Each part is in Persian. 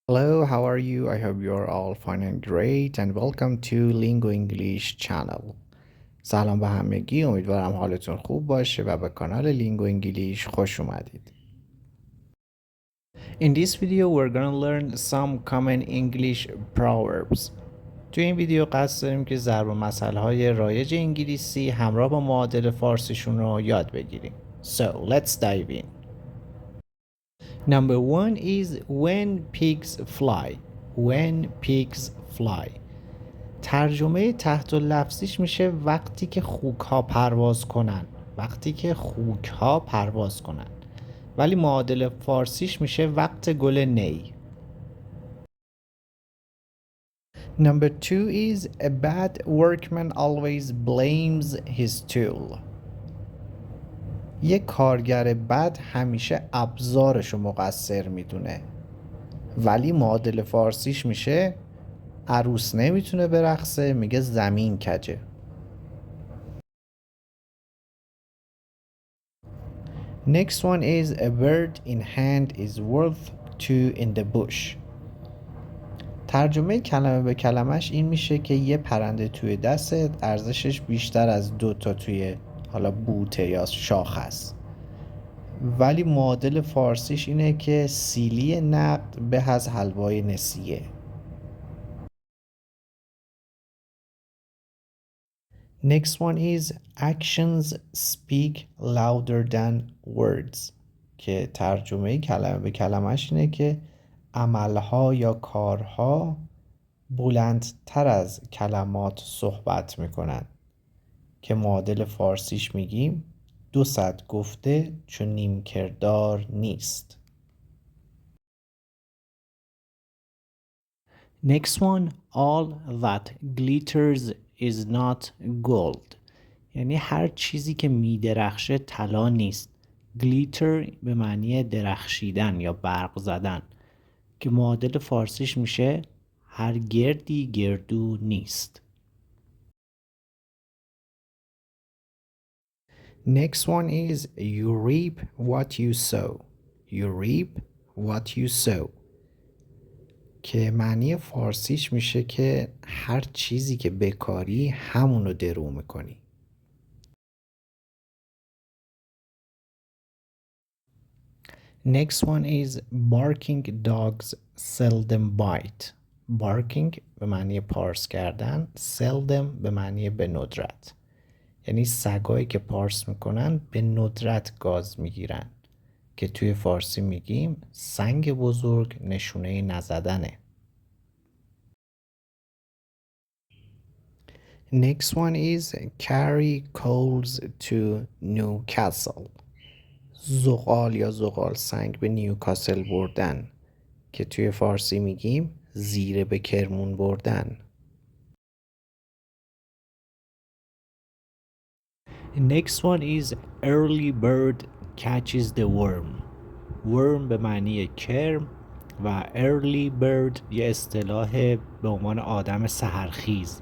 Hello, how are you? I hope you're all fine and great and welcome to Lingo English channel. سلام به همگی، امیدوارم حالتون خوب باشه و به کانال لینگو انگلیش خوش اومدید. In this video we're gonna learn some common English proverbs. تو این ویدیو قصد داریم که ضرب المثل‌های رایج انگلیسی همراه با معادل فارسیشون رو یاد بگیریم. So let's dive in. Number one is when pigs fly. When pigs fly. ترجمه تحت لفظیش میشه وقتی که خوک ها پرواز کنن. وقتی که خوک ها پرواز کنن. ولی معادل فارسیش میشه وقت گل نی. Number two is a bad workman always blames his tool. یک کارگر بد همیشه ابزارشو مقصر میدونه. ولی معادل فارسیش میشه عروس نمیتونه برقصه، میگه زمین کجه. Next one is a bird in hand is worth two in the bush. ترجمه کلمه به کلمش این میشه که یه پرنده توی دستت ارزشش بیشتر از دو تا توی حالا بوته یا شاخ است. ولی معادل فارسیش اینه که سیلی نقد به از حلوای نسیه. Next one is actions speak louder than words. که ترجمه کلمه به کلمش اینه که عملها یا کارها بلندتر از کلمات صحبت میکنن. که معادل فارسیش میگیم 200 گفته چون نیم کردار نیست. Next one, all that glitters is not gold. یعنی هر چیزی که میدرخشه طلا نیست. glitter به معنی درخشیدن یا برق زدن که معادل فارسیش میشه هر گردی گردو نیست. Next one is you reap what you sow. You reap what you sow. که معنی فارسیش میشه که هر چیزی که بکاری همونو درو میکنی. Next one is barking dogs seldom bite. Barking به معنی پارس کردن، seldom به معنی به ندرت. یعنی سگایی که پارس میکنن به ندرت گاز میگیرن که توی فارسی میگیم سنگ بزرگ نشونه نزدنه. Next one is carry coals to Newcastle. زغال یا زغال سنگ به نیوکاسل بردن که توی فارسی میگیم زیر به کرمون بردن. Next one is early bird catches the worm. worm به معنی کرم و early bird یه اصطلاح به عنوان آدم سحرخیز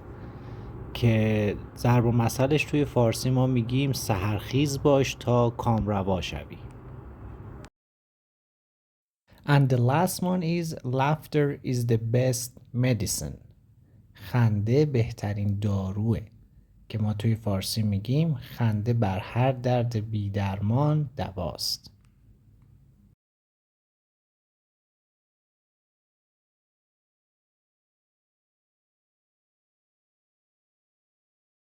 که ضرب المثلش توی فارسی ما میگیم سحرخیز باش تا کامروا شوی. And the last one is laughter is the best medicine. خنده بهترین داروه که ما توی فارسی میگیم خنده بر هر درد بی درمان دواست.